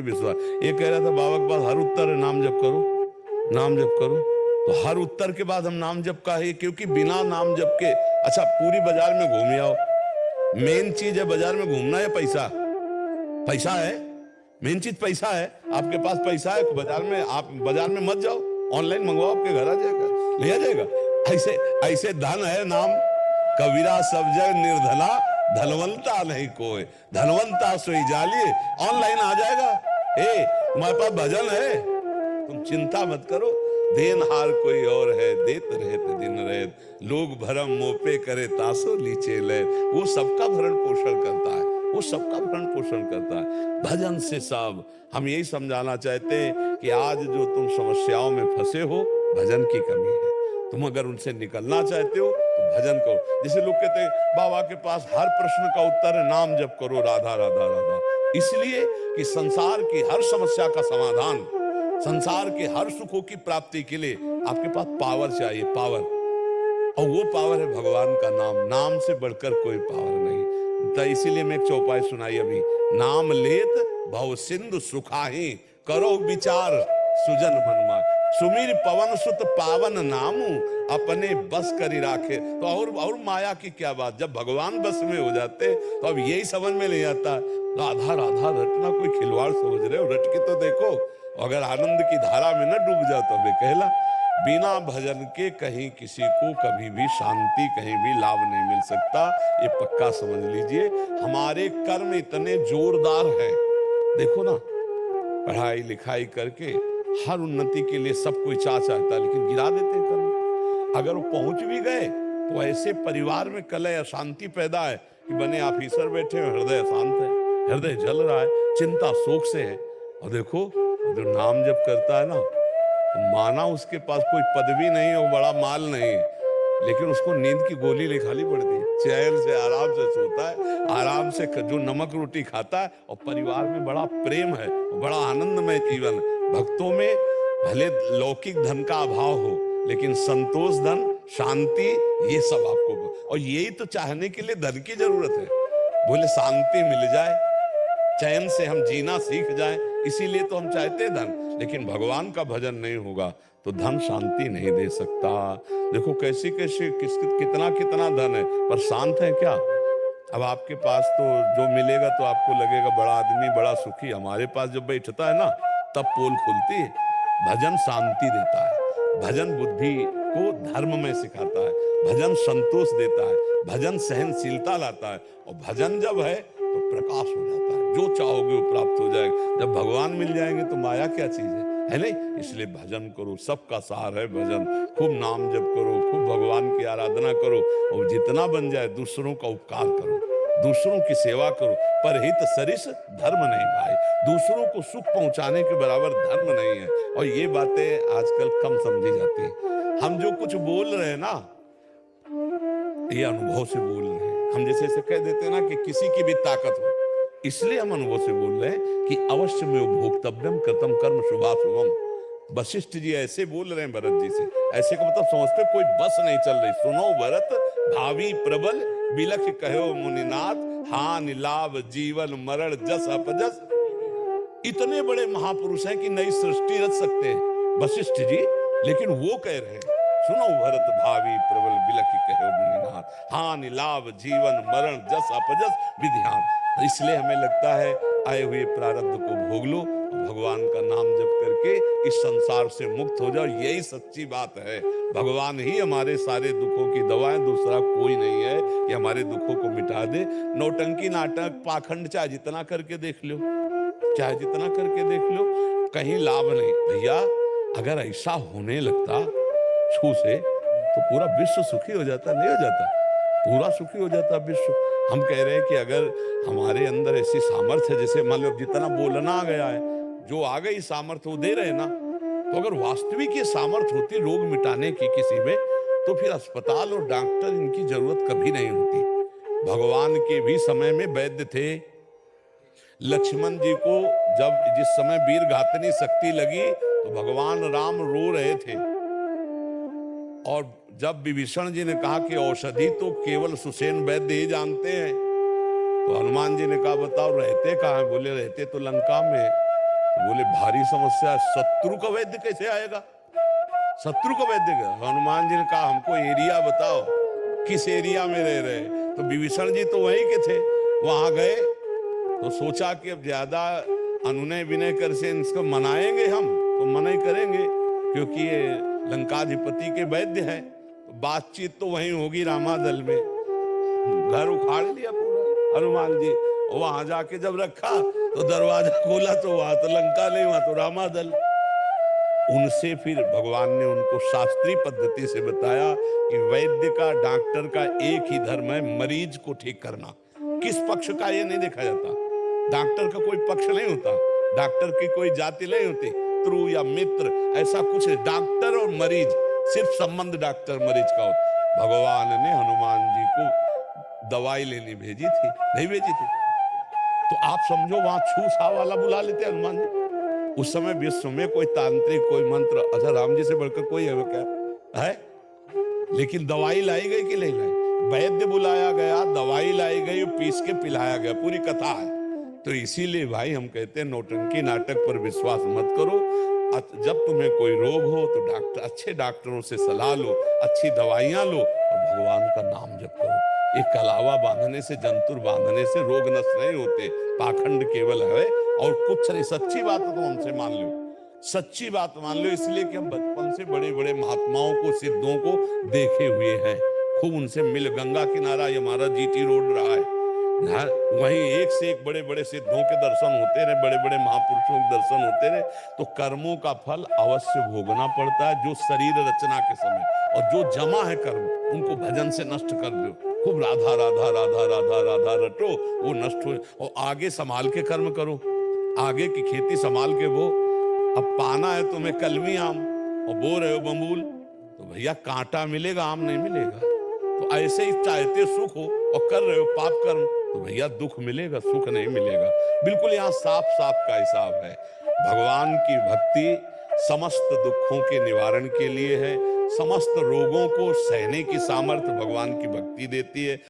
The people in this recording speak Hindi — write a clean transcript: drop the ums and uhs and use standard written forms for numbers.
विश्वास। ये कह रहा था बाबा के पास हर उत्तर है, नाम जप करो, नाम जप करो। तो हर उत्तर के बाद हम नाम जप का है, क्योंकि बिना नाम जप के, अच्छा पूरी बाजार में घूम आओ, मेन चीज है बाजार में घूमना या पैसा? पैसा है मेन चीज, पैसा है। आपके पास पैसा है तो बाजार में, आप बाजार में मत जाओ, ऑनलाइन मंगवाओ, आपके घर आ जाएगा, ले आ जाएगा। ऐसे ऐसे धन है नाम, कबीरा सब जग निर्धला, धनवंता नहीं कोई, धनवंता सोई जालिए, ऑनलाइन आ जाएगा। तुम्हारे पास भजन है, तुम चिंता मत करो। देनहार कोई और है, देत रहत दिन रहत, लोग भरम मोपे करे तासो लीचे ले। वो सबका भरण पोषण करता है, वो सबका भरण पोषण करता है भजन से। सब हम यही समझाना चाहते हैं कि आज जो तुम समस्याओं में फंसे हो, भजन की कमी है। तुम अगर उनसे निकलना चाहते हो तो भजन करो। जैसे लोग कहते हैं बाबा के पास हर प्रश्न का उत्तर है, नाम जप करो, राधा राधा राधा। इसलिए कि संसार की हर समस्या का समाधान, संसार के हर सुखों की प्राप्ति के लिए आपके पास पावर चाहिए, पावर। और वो पावर है भगवान का नाम, नाम से बढ़कर कोई पावर नहीं। तो इसीलिए मैं एक चौपाई सुनाई अभी, नाम लेत भव सिंधु सुखाही, करो विचार सुजन मनमाय। सुमीर पवन सुत पावन नामू, अपने बस करी राखे। तो और माया की क्या बात, जब भगवान बस में हो जाते तो अब यही समझ में नहीं आता। राधा राधा रटना कोई खिलवाड़ समझ रहे हो? रट के तो देखो, अगर आनंद की धारा में न डूब जाओ तो कहला। बिना भजन के कहीं किसी को कभी भी शांति, कहीं भी लाभ नहीं मिल सकता, ये पक्का समझ लीजिए। हमारे कर्म इतने जोरदार हैं, देखो ना, पढ़ाई लिखाई करके हर उन्नति के लिए सब कोई चाहता है, लेकिन गिरा देते हैं कर्म। अगर वो पहुंच भी गए तो ऐसे परिवार में कलह अशांति पैदा है कि बने ऑफिसर बैठे हैं, हृदय अशांत है, हृदय जल रहा है, चिंता शोक से है। और देखो जो नाम जप करता है ना, माना उसके पास कोई पदवी नहीं है, वो बड़ा माल नहीं है, लेकिन उसको नींद की गोली लिखानी पड़ती है, चैन से आराम से सोता है, आराम से जो नमक रोटी खाता है, और परिवार में बड़ा प्रेम है, बड़ा आनंदमय जीवन। भक्तों में भले लौकिक धन का अभाव हो, लेकिन संतोष धन, शांति, ये सब आपको, और यही तो चाहने के लिए धन की जरूरत है। बोले शांति मिल जाए, चैन से हम जीना सीख जाएं, इसीलिए तो हम चाहते हैं धन। लेकिन भगवान का भजन नहीं होगा तो धन शांति नहीं दे सकता। देखो कैसी कैसी कितना कितना धन है, पर शांत है क्या? अब आपके पास तो जो मिलेगा तो आपको लगेगा बड़ा आदमी, बड़ा सुखी। हमारे पास जब बैठता है ना, तब पोल खुलती है। भजन शांति देता है, भजन बुद्धि को धर्म में सिखाता है, भजन संतोष देता है, भजन सहनशीलता लाता है, और भजन जब है तो प्रकाश हो जाता है, जो चाहोगे वो प्राप्त हो जाएगा। जब भगवान मिल जाएंगे तो माया क्या चीज है नहीं? इसलिए भजन करो, सबका सार है भजन। खूब नाम जप करो, खूब भगवान की आराधना करो, और जितना बन जाए दूसरों का उपकार करो, दूसरों की सेवा करो। परहित सरिस धर्म नहीं भाई, दूसरों को सुख पहुंचाने के बराबर धर्म नहीं है। और ये बातें आजकल कम समझी जाती है। हम जो कुछ बोल रहे हैं ना, ये अनुभव से बोल रहे हैं। हम जैसे ऐसे कह देते हैं ना कि किसी की भी ताकत हो, इसलिए हम अनुभव से बोल रहे हैं कि अवश्य में भोक्तव्यम कृतम कर्म शुभाशुभम। वशिष्ठ जी ऐसे बोल रहे हैं भरत जी से, ऐसे का मतलब समझते कोई बस नहीं चल रही। सुनो भरत भावी प्रबल, बिलख कहो मुनिनाथ, हान लाभ जीवन मरण जस अपजस। इतने बड़े महापुरुष हैं कि नई सृष्टि रच सकते हैं वशिष्ठ जी, लेकिन वो कह रहे हैं सुनो भरत भावी प्रबल, बिलख कहो मुनिनाथ, हानि लाभ जीवन मरण जस अपजस विधियान। इसलिए हमें लगता है आए हुए प्रारब्ध को भोग लो, भगवान का नाम जप करके इस संसार से मुक्त हो जाओ। यही सच्ची बात है। भगवान ही हमारे सारे दुखों की दवा है, दूसरा कोई नहीं है कि हमारे दुखों को मिटा दे। नौटंकी नाटक पाखंड चाहे जितना करके देख लो, चाहे जितना करके देख लो, कहीं लाभ नहीं भैया। अगर ऐसा होने लगता छू से तो पूरा विश्व सुखी हो जाता, नहीं हो जाता? पूरा सुखी हो जाता विश्व। हम कह रहे हैं कि अगर हमारे अंदर ऐसी सामर्थ्य, जैसे मान लो जितना बोलना आ गया है, जो आ गई सामर्थ्य वो दे रहे ना, तो अगर वास्तविक ये सामर्थ्य होती रोग मिटाने की किसी में, तो फिर अस्पताल और डॉक्टर इनकी जरूरत कभी नहीं होती। भगवान के भी समय में वैद्य थे। लक्ष्मण जी को जब जिस समय वीर घातनी शक्ति लगी तो भगवान राम रो रहे थे, और जब विभीषण जी ने कहा कि औषधि तो केवल सुसेन वैद्य ही जानते हैं, तो हनुमान जी ने कहा बताओ रहते कहाँ हैं? बोले रहते तो लंका में। तो बोले भारी समस्या है, शत्रु का वैद्य कैसे आएगा? शत्रु का वैद्य का? हनुमान जी ने कहा हमको एरिया बताओ, किस एरिया में रह रहे? तो विभीषण जी तो वहीं के थे, वहां गए तो सोचा कि अब ज्यादा अनुनय विनय कर से इसको मनाएंगे हम तो मना ही करेंगे, क्योंकि ये लंकाधिपति के वैद्य है, तो बातचीत तो वहीं होगी रामादल में। घर उखाड़ लिया पूरा हनुमान जी, वहां जाके जब रखा तो दरवाजा खोला तो वहां तो लंका नहीं, वहां तो रामादल। उनसे फिर भगवान ने उनको शास्त्रीय पद्धति से बताया कि वैद्य का, डॉक्टर का एक ही धर्म है, मरीज को ठीक करना। किस पक्ष का ये नहीं देखा जाता, डॉक्टर का कोई पक्ष नहीं होता, डॉक्टर की कोई जाति नहीं होती, शत्रु या मित्र ऐसा कुछ। डॉक्टर और मरीज, सिर्फ संबंध डॉक्टर मरीज का होता। भगवान ने हनुमान जी को दवाई लेने भेजी थी, नहीं भेजी थी? तो आप समझो वहां छू छा वाला बुला लेते हनुमान जी। उस समय विश्व में कोई तांत्रिक, कोई मंत्र, अच्छा राम जी से बढ़कर कोई है क्या है? लेकिन दवाई लाई गई कि नहीं लाई? वैद्य बुलाया गया, दवाई लाई गई, पीस के पिलाया गया, पूरी कथा है। तो इसीलिए भाई हम कहते हैं नौटंकी नाटक पर विश्वास मत करो। जब तुम्हें कोई रोग हो तो डॉक्टर, अच्छे डॉक्टरों से सलाह लो, अच्छी दवाइयां लो और भगवान का नाम जप करो। एक कलावा बांधने से, जंतुर बांधने से रोग नष्ट नहीं होते, पाखंड केवल है और कुछ नहीं। सच्ची बात तो हमसे मान लो, सच्ची बात मान लो, इसलिए कि हम बचपन से बड़े बड़े महात्माओं को, सिद्धों को देखे हुए हैं, खूब उनसे मिल। गंगा किनारा ये हमारा जीटी रोड रहा है, वहीं एक से एक बड़े बड़े सिद्धों के दर्शन होते रहे, बड़े बड़े महापुरुषों के दर्शन होते रहे। तो कर्मों का फल अवश्य भोगना पड़ता है, जो शरीर रचना के समय, और जो जमा है कर्म उनको भजन से नष्ट कर दो। खूब राधा राधा राधा राधा राधा रटो, वो नष्ट हो, और आगे संभाल के कर्म करो, आगे की खेती संभाल के बो। अब पाना है तुम्हें कलमी आम और बो रहे हो बमूल, तो भैया कांटा मिलेगा, आम नहीं मिलेगा। तो ऐसे ही चाहते सुख हो और कर रहे हो पाप कर्म, तो भैया दुख मिलेगा, सुख नहीं मिलेगा। बिल्कुल यहाँ साफ साफ का हिसाब है। भगवान की भक्ति समस्त दुखों के निवारण के लिए है, समस्त रोगों को सहने की सामर्थ्य भगवान की भक्ति देती है।